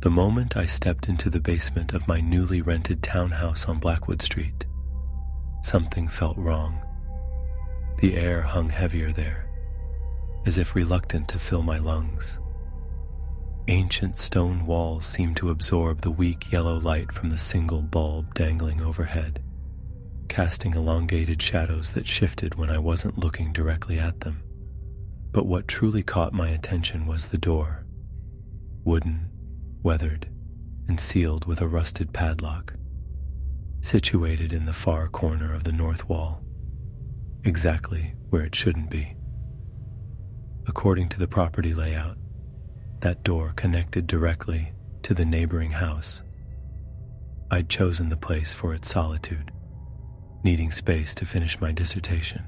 The moment I stepped into the basement of my newly rented townhouse on Blackwood Street, something felt wrong. The air hung heavier there, as if reluctant to fill my lungs. Ancient stone walls seemed to absorb the weak yellow light from the single bulb dangling overhead, casting elongated shadows that shifted when I wasn't looking directly at them. But what truly caught my attention was the door, wooden, weathered, and sealed with a rusted padlock, situated in the far corner of the north wall, exactly where it shouldn't be. According to the property layout, that door connected directly to the neighboring house. I'd chosen the place for its solitude, needing space to finish my dissertation.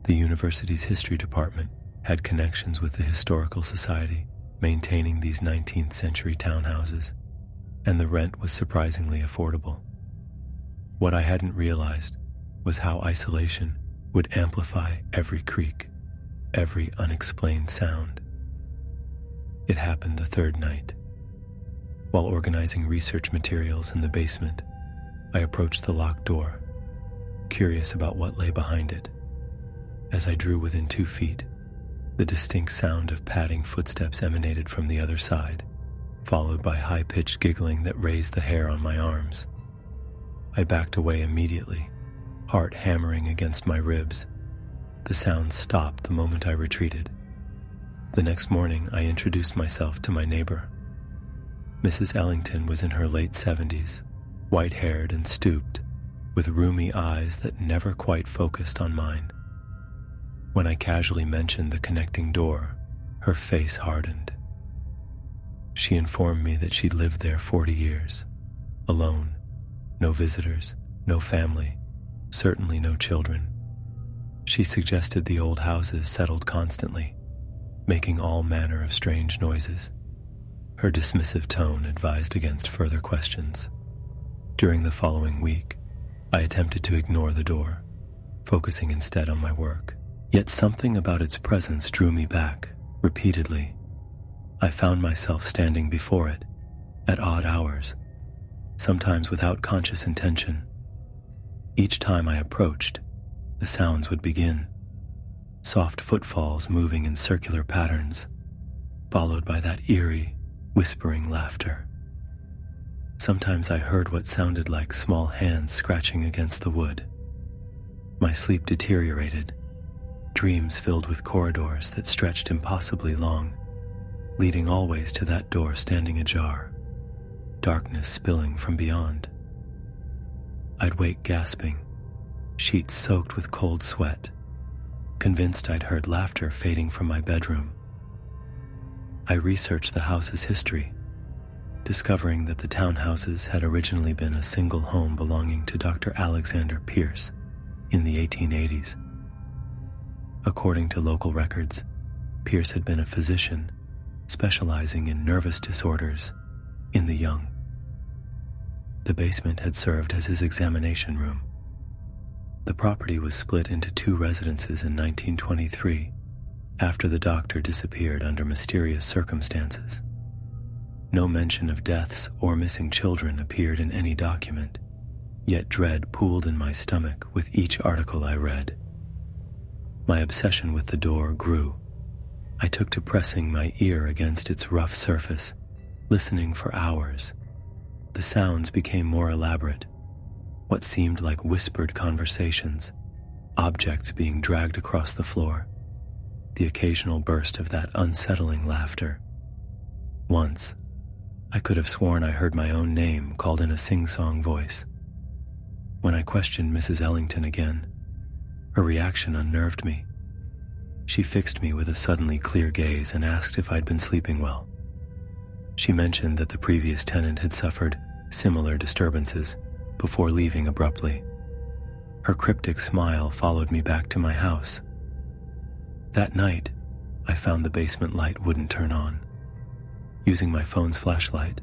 The university's history department had connections with the Historical Society, maintaining these 19th century townhouses, and the rent was surprisingly affordable. What I hadn't realized was how isolation would amplify every creak, every unexplained sound. It happened the third night. While organizing research materials in the basement, I approached the locked door, curious about what lay behind it. As I drew within 2 feet, the distinct sound of padding footsteps emanated from the other side, followed by high-pitched giggling that raised the hair on my arms. I backed away immediately, heart hammering against my ribs. The sound stopped the moment I retreated. The next morning, I introduced myself to my neighbor. Mrs. Ellington was in her late 70s, white-haired and stooped, with rheumy eyes that never quite focused on mine. When I casually mentioned the connecting door, her face hardened. She informed me that she'd lived there 40 years, alone, no visitors, no family, certainly no children. She suggested the old houses settled constantly, making all manner of strange noises. Her dismissive tone advised against further questions. During the following week, I attempted to ignore the door, focusing instead on my work. Yet something about its presence drew me back, repeatedly. I found myself standing before it, at odd hours, sometimes without conscious intention. Each time I approached, the sounds would begin, soft footfalls moving in circular patterns, followed by that eerie, whispering laughter. Sometimes I heard what sounded like small hands scratching against the wood. My sleep deteriorated, dreams filled with corridors that stretched impossibly long, leading always to that door standing ajar, darkness spilling from beyond. I'd wake gasping, sheets soaked with cold sweat, convinced I'd heard laughter fading from my bedroom. I researched the house's history, discovering that the townhouses had originally been a single home belonging to Dr. Alexander Pierce in the 1880s. According to local records, Pierce had been a physician specializing in nervous disorders in the young. The basement had served as his examination room. The property was split into 2 residences in 1923 after the doctor disappeared under mysterious circumstances. No mention of deaths or missing children appeared in any document, yet dread pooled in my stomach with each article I read. My obsession with the door grew. I took to pressing my ear against its rough surface, listening for hours. The sounds became more elaborate, what seemed like whispered conversations, objects being dragged across the floor, the occasional burst of that unsettling laughter. Once, I could have sworn I heard my own name called in a sing-song voice. When I questioned Mrs. Ellington again, her reaction unnerved me. She fixed me with a suddenly clear gaze and asked if I'd been sleeping well. She mentioned that the previous tenant had suffered similar disturbances before leaving abruptly. Her cryptic smile followed me back to my house. That night, I found the basement light wouldn't turn on. Using my phone's flashlight,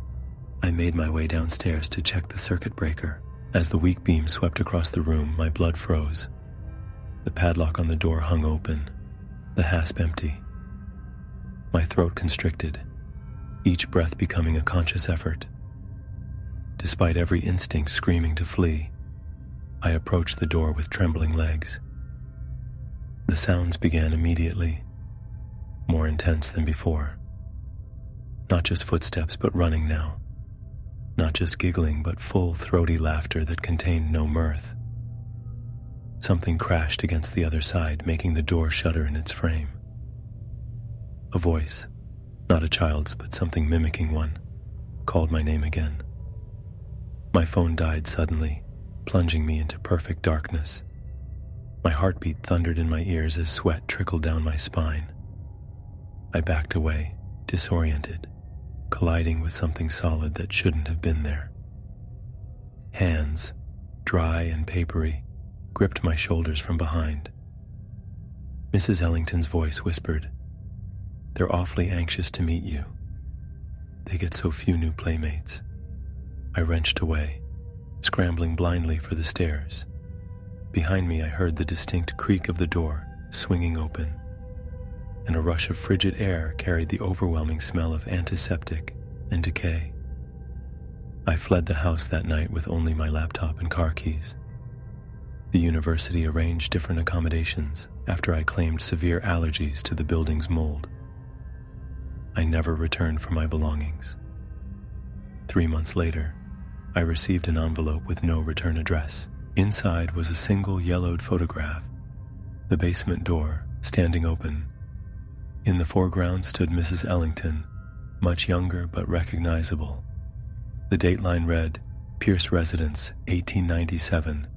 I made my way downstairs to check the circuit breaker. As the weak beam swept across the room, my blood froze. The padlock on the door hung open, the hasp empty. My throat constricted, each breath becoming a conscious effort. Despite every instinct screaming to flee, I approached the door with trembling legs. The sounds began immediately, more intense than before. Not just footsteps, but running now. Not just giggling, but full, throaty laughter that contained no mirth. Something crashed against the other side, making the door shudder in its frame. A voice, not a child's, but something mimicking one, called my name again. My phone died suddenly, plunging me into perfect darkness. My heartbeat thundered in my ears as sweat trickled down my spine. I backed away, disoriented, colliding with something solid that shouldn't have been there. Hands, dry and papery, gripped my shoulders from behind. Mrs. Ellington's voice whispered, "They're awfully anxious to meet you. They get so few new playmates." I wrenched away, scrambling blindly for the stairs. Behind me I heard the distinct creak of the door swinging open, and a rush of frigid air carried the overwhelming smell of antiseptic and decay. I fled the house that night with only my laptop and car keys. The university arranged different accommodations after I claimed severe allergies to the building's mold. I never returned for my belongings. 3 months later, I received an envelope with no return address. Inside was a single yellowed photograph, the basement door standing open. In the foreground stood Mrs. Ellington, much younger but recognizable. The dateline read, Pierce Residence, 1897.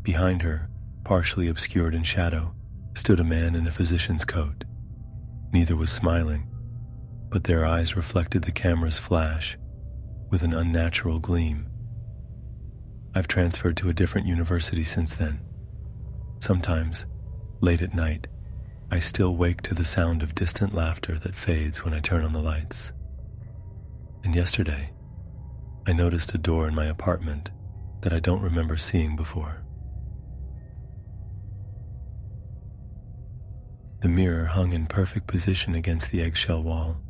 Behind her, partially obscured in shadow, stood a man in a physician's coat. Neither was smiling, but their eyes reflected the camera's flash with an unnatural gleam. I've transferred to a different university since then. Sometimes, late at night, I still wake to the sound of distant laughter that fades when I turn on the lights. And yesterday, I noticed a door in my apartment that I don't remember seeing before. The mirror hung in perfect position against the eggshell wall,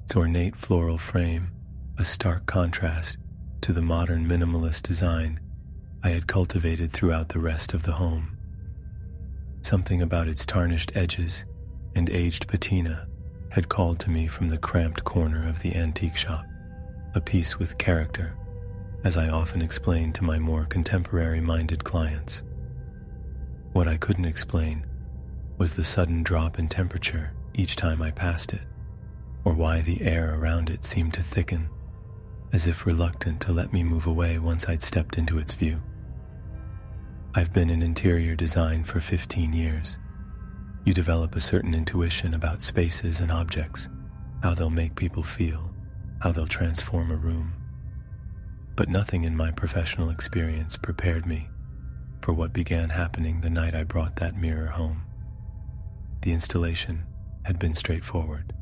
its ornate floral frame a stark contrast to the modern minimalist design I had cultivated throughout the rest of the home. Something about its tarnished edges and aged patina had called to me from the cramped corner of the antique shop, a piece with character, as I often explained to my more contemporary-minded clients. What I couldn't explain was the sudden drop in temperature each time I passed it, or why the air around it seemed to thicken, as if reluctant to let me move away once I'd stepped into its view. I've been in interior design for 15 years. You develop a certain intuition about spaces and objects, how they'll make people feel, how they'll transform a room. But nothing in my professional experience prepared me for what began happening the night I brought that mirror home. The installation had been straightforward.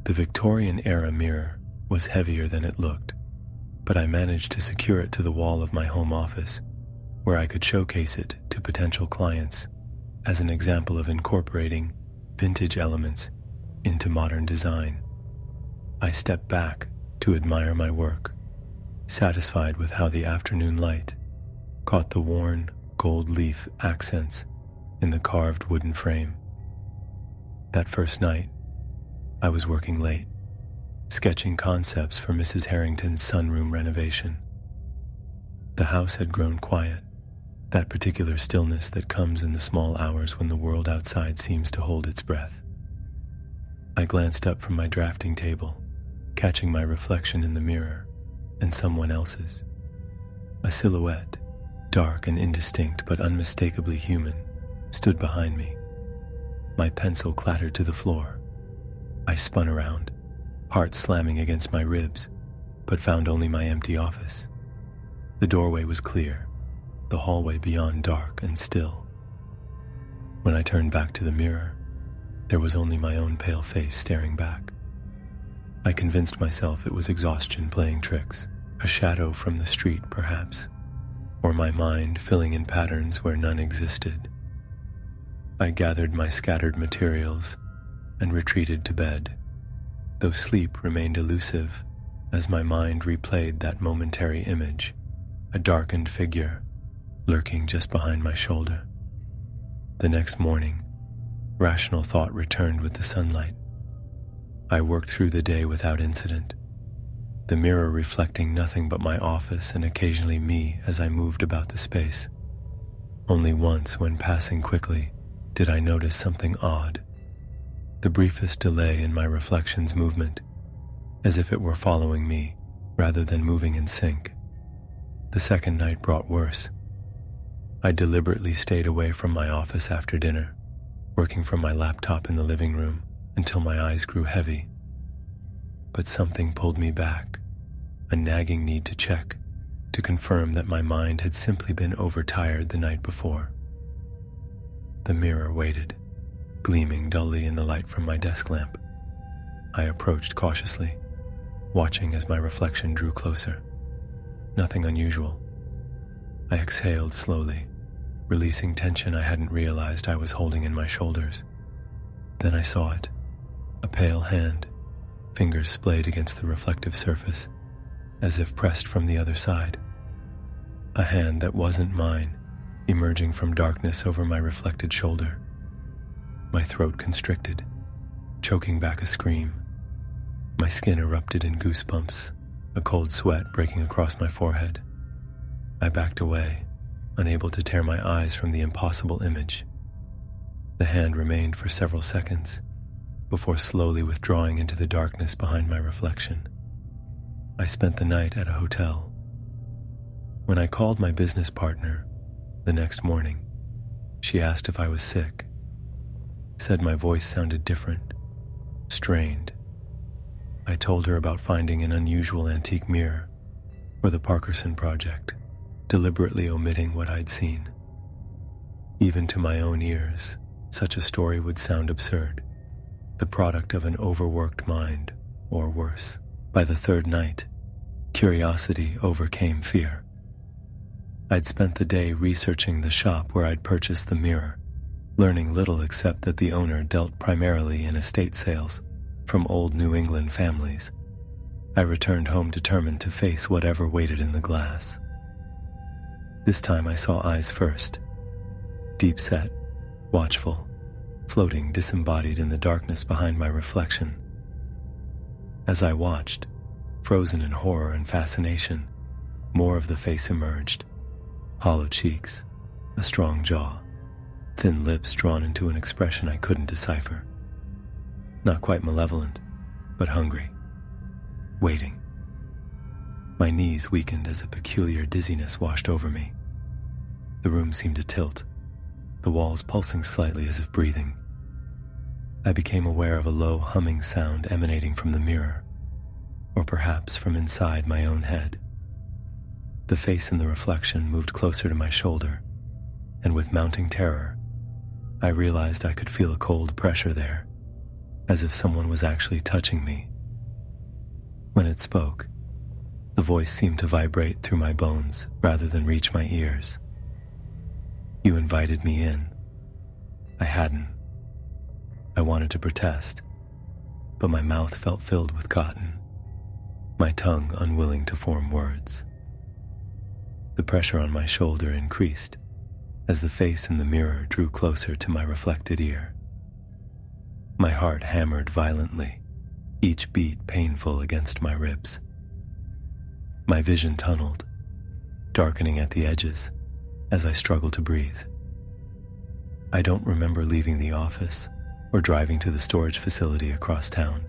The Victorian-era mirror was heavier than it looked, but I managed to secure it to the wall of my home office, where I could showcase it to potential clients as an example of incorporating vintage elements into modern design. I stepped back to admire my work, satisfied with how the afternoon light caught the worn gold leaf accents in the carved wooden frame. That first night, I was working late, sketching concepts for Mrs. Harrington's sunroom renovation. The house had grown quiet, that particular stillness that comes in the small hours when the world outside seems to hold its breath. I glanced up from my drafting table, catching my reflection in the mirror and someone else's. A silhouette, dark and indistinct but unmistakably human, stood behind me. My pencil clattered to the floor. I spun around, heart slamming against my ribs, but found only my empty office. The doorway was clear, the hallway beyond dark and still. When I turned back to the mirror, there was only my own pale face staring back. I convinced myself it was exhaustion playing tricks, a shadow from the street perhaps, or my mind filling in patterns where none existed. I gathered my scattered materials and retreated to bed, though sleep remained elusive as my mind replayed that momentary image, a darkened figure lurking just behind my shoulder. The next morning, rational thought returned with the sunlight. I worked through the day without incident, the mirror reflecting nothing but my office and occasionally me as I moved about the space. Only once, when passing quickly, did I notice something odd, the briefest delay in my reflection's movement, as if it were following me rather than moving in sync. The second night brought worse. I deliberately stayed away from my office after dinner, working from my laptop in the living room until my eyes grew heavy. But something pulled me back, a nagging need to check, to confirm that my mind had simply been overtired the night before. The mirror waited, gleaming dully in the light from my desk lamp. I approached cautiously, watching as my reflection drew closer. Nothing unusual. I exhaled slowly, releasing tension I hadn't realized I was holding in my shoulders. Then I saw it, a pale hand, fingers splayed against the reflective surface, as if pressed from the other side. A hand that wasn't mine, emerging from darkness over my reflected shoulder. My throat constricted, choking back a scream. My skin erupted in goosebumps, a cold sweat breaking across my forehead. I backed away, unable to tear my eyes from the impossible image. The hand remained for several seconds, before slowly withdrawing into the darkness behind my reflection. I spent the night at a hotel. When I called my business partner the next morning, she asked if I was sick, said my voice sounded different, strained. I told her about finding an unusual antique mirror for the Parkerson project, deliberately omitting what I'd seen. Even to my own ears, such a story would sound absurd, the product of an overworked mind, or worse. By the third night, curiosity overcame fear. I'd spent the day researching the shop where I'd purchased the mirror, learning little except that the owner dealt primarily in estate sales from old New England families. I returned home determined to face whatever waited in the glass. This time I saw eyes first, deep-set, watchful, floating disembodied in the darkness behind my reflection. As I watched, frozen in horror and fascination, more of the face emerged. Hollow cheeks, a strong jaw, thin lips drawn into an expression I couldn't decipher. Not quite malevolent, but hungry, waiting. My knees weakened as a peculiar dizziness washed over me. The room seemed to tilt, the walls pulsing slightly as if breathing. I became aware of a low humming sound emanating from the mirror, or perhaps from inside my own head. The face in the reflection moved closer to my shoulder, and with mounting terror, I realized I could feel a cold pressure there, as if someone was actually touching me. When it spoke, the voice seemed to vibrate through my bones rather than reach my ears. "You invited me in." I hadn't. I wanted to protest, but my mouth felt filled with cotton, my tongue unwilling to form words. The pressure on my shoulder increased as the face in the mirror drew closer to my reflected ear. My heart hammered violently, each beat painful against my ribs. My vision tunneled, darkening at the edges as I struggled to breathe. I don't remember leaving the office or driving to the storage facility across town.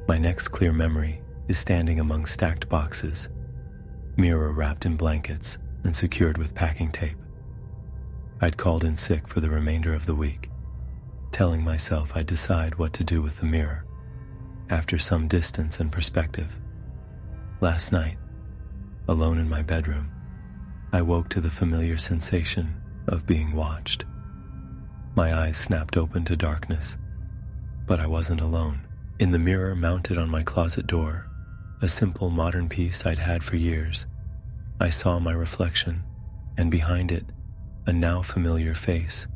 My next clear memory is standing among stacked boxes, mirror wrapped in blankets and secured with packing tape. I'd called in sick for the remainder of the week, telling myself I'd decide what to do with the mirror after some distance and perspective. Last night, alone in my bedroom, I woke to the familiar sensation of being watched. My eyes snapped open to darkness, but I wasn't alone. In the mirror mounted on my closet door, a simple modern piece I'd had for years, I saw my reflection, and behind it, a now familiar face,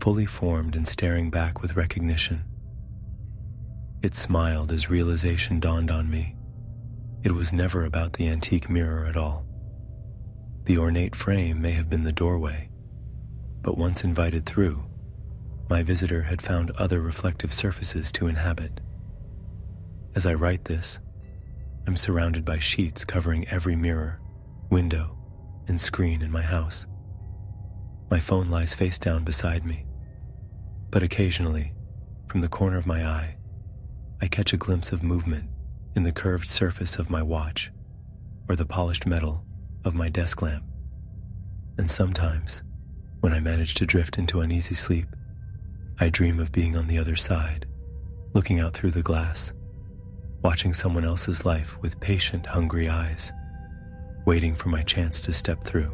fully formed and staring back with recognition. It smiled as realization dawned on me. It was never about the antique mirror at all. The ornate frame may have been the doorway, but once invited through, my visitor had found other reflective surfaces to inhabit. As I write this, I'm surrounded by sheets covering every mirror, window, and screen in my house. My phone lies face down beside me, but occasionally, from the corner of my eye, I catch a glimpse of movement in the curved surface of my watch or the polished metal of my desk lamp. And sometimes, when I manage to drift into uneasy sleep, I dream of being on the other side, looking out through the glass, watching someone else's life with patient, hungry eyes, waiting for my chance to step through.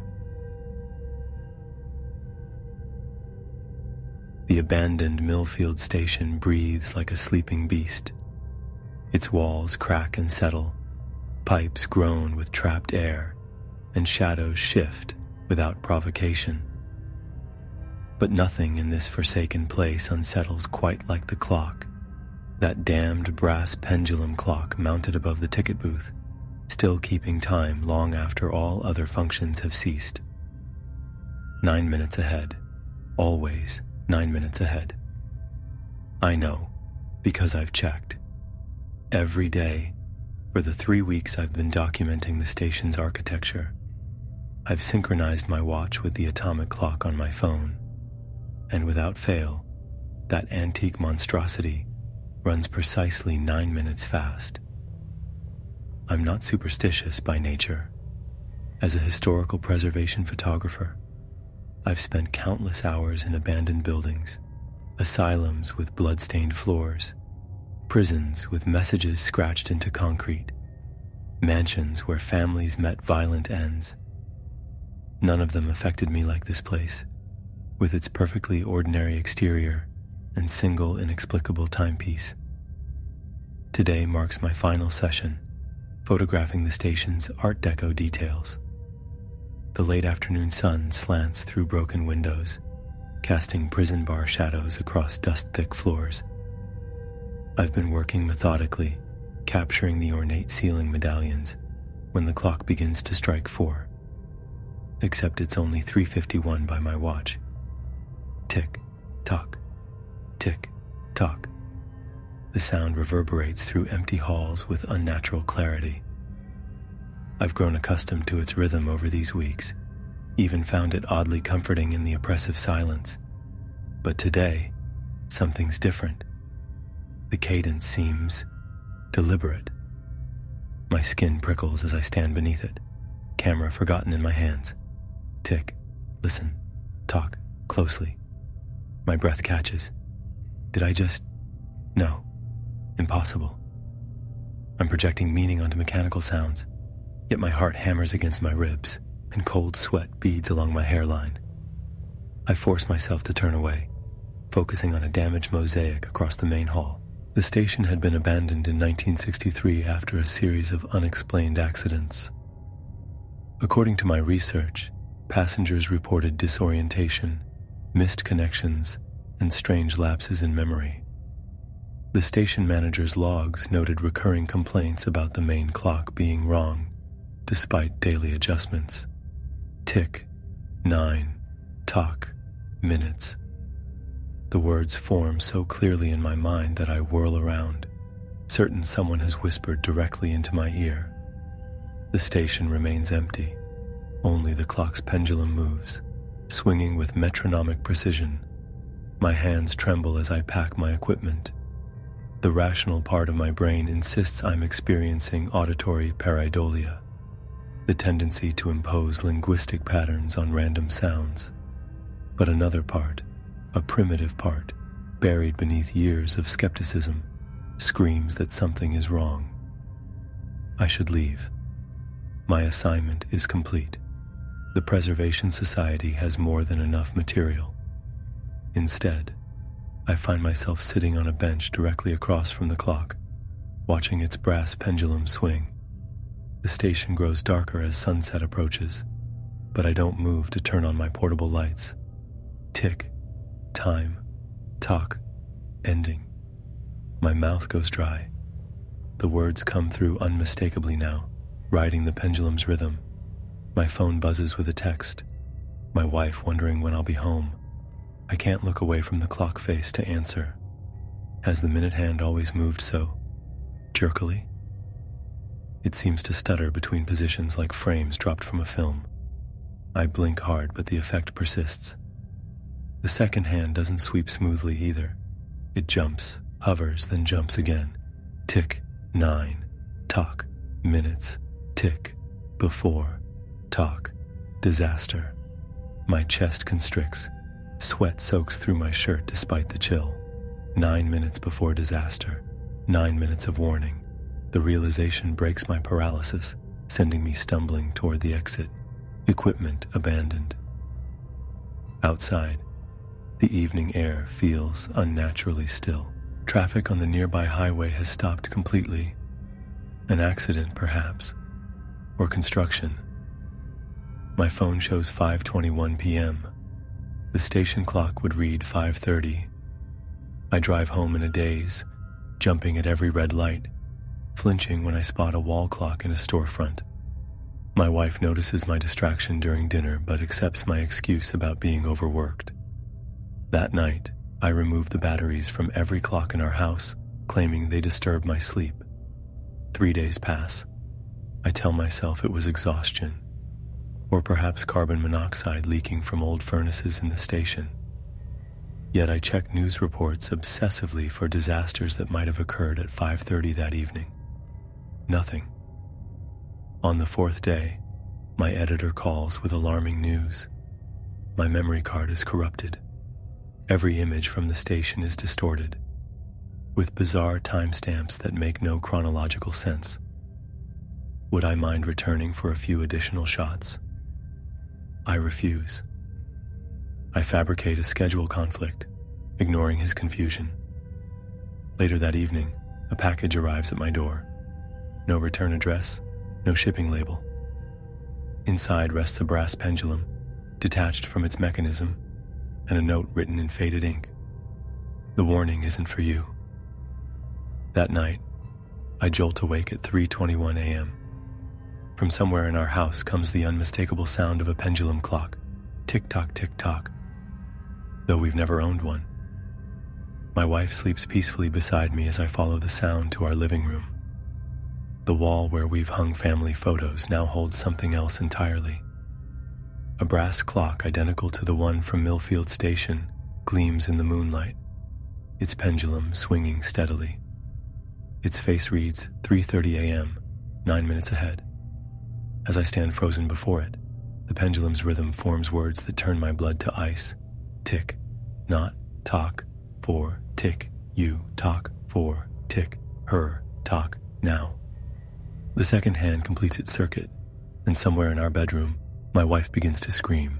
The abandoned Millfield station breathes like a sleeping beast. Its walls crack and settle, pipes groan with trapped air, and shadows shift without provocation. But nothing in this forsaken place unsettles quite like the clock, that damned brass pendulum clock mounted above the ticket booth, still keeping time long after all other functions have ceased. 9 minutes ahead, always 9 minutes ahead. I know, because I've checked. Every day, for the 3 weeks I've been documenting the station's architecture, I've synchronized my watch with the atomic clock on my phone, and without fail, that antique monstrosity runs precisely 9 minutes fast. I'm not superstitious by nature. As a historical preservation photographer, I've spent countless hours in abandoned buildings, asylums with blood-stained floors, prisons with messages scratched into concrete, mansions where families met violent ends. None of them affected me like this place, with its perfectly ordinary exterior and single inexplicable timepiece. Today marks my final session, photographing the station's Art Deco details. The late afternoon sun slants through broken windows, casting prison bar shadows across dust-thick floors. I've been working methodically, capturing the ornate ceiling medallions when the clock begins to strike 4. Except it's only 3:51 by my watch. Tick, tock, tick, tock. The sound reverberates through empty halls with unnatural clarity. I've grown accustomed to its rhythm over these weeks, even found it oddly comforting in the oppressive silence. But today, something's different. The cadence seems deliberate. My skin prickles as I stand beneath it, camera forgotten in my hands. Tick, listen, talk, closely. My breath catches. Did I just... No. Impossible. I'm projecting meaning onto mechanical sounds, yet my heart hammers against my ribs, and cold sweat beads along my hairline. I force myself to turn away, focusing on a damaged mosaic across the main hall. The station had been abandoned in 1963 after a series of unexplained accidents. According to my research, passengers reported disorientation, missed connections, and strange lapses in memory. The station manager's logs noted recurring complaints about the main clock being wrong, despite daily adjustments. Tick, 9, tock, minutes. The words form so clearly in my mind that I whirl around, certain someone has whispered directly into my ear. The station remains empty. Only the clock's pendulum moves, swinging with metronomic precision. My hands tremble as I pack my equipment. The rational part of my brain insists I'm experiencing auditory pareidolia, the tendency to impose linguistic patterns on random sounds. But another part, a primitive part, buried beneath years of skepticism, screams that something is wrong. I should leave. My assignment is complete. The Preservation Society has more than enough material. Instead, I find myself sitting on a bench directly across from the clock, watching its brass pendulum swing. The station grows darker as sunset approaches, but I don't move to turn on my portable lights. Tick, time, talk, ending. My mouth goes dry. The words come through unmistakably now, riding the pendulum's rhythm. My phone buzzes with a text. My wife wondering when I'll be home. I can't look away from the clock face to answer. Has the minute hand always moved so jerkily? It seems to stutter between positions like frames dropped from a film. I blink hard, but the effect persists. The second hand doesn't sweep smoothly either. It jumps, hovers, then jumps again. Tick, 9, talk, minutes, tick, before, talk, disaster. My chest constricts. Sweat soaks through my shirt despite the chill. 9 minutes before disaster. 9 minutes of warning. The realization breaks my paralysis, sending me stumbling toward the exit. Equipment abandoned. Outside, the evening air feels unnaturally still. Traffic on the nearby highway has stopped completely. An accident, perhaps, or construction. My phone shows 5:21 p.m. The station clock would read 5:30. I drive home in a daze, jumping at every red light, flinching when I spot a wall clock in a storefront. My wife notices my distraction during dinner but accepts my excuse about being overworked. That night, I remove the batteries from every clock in our house, claiming they disturb my sleep. 3 days pass. I tell myself it was exhaustion, or perhaps carbon monoxide leaking from old furnaces in the station. Yet I check news reports obsessively for disasters that might have occurred at 5:30 that evening. Nothing. On the fourth day, my editor calls with alarming news. My memory card is corrupted. Every image from the station is distorted, with bizarre timestamps that make no chronological sense. Would I mind returning for a few additional shots? I refuse. I fabricate a schedule conflict, ignoring his confusion. Later that evening, a package arrives at my door. No return address, no shipping label. Inside rests a brass pendulum, detached from its mechanism, and a note written in faded ink. The warning isn't for you. That night, I jolt awake at 3:21 a.m. From somewhere in our house comes the unmistakable sound of a pendulum clock. Tick-tock, tick-tock. Though we've never owned one. My wife sleeps peacefully beside me as I follow the sound to our living room. The wall where we've hung family photos now holds something else entirely. A brass clock identical to the one from Millfield Station gleams in the moonlight, its pendulum swinging steadily. Its face reads 3:30 a.m., 9 minutes ahead. As I stand frozen before it, the pendulum's rhythm forms words that turn my blood to ice. Tick, not, talk, for, tick, you, talk, for, tick, her, talk, now. The second hand completes its circuit, and somewhere in our bedroom, my wife begins to scream.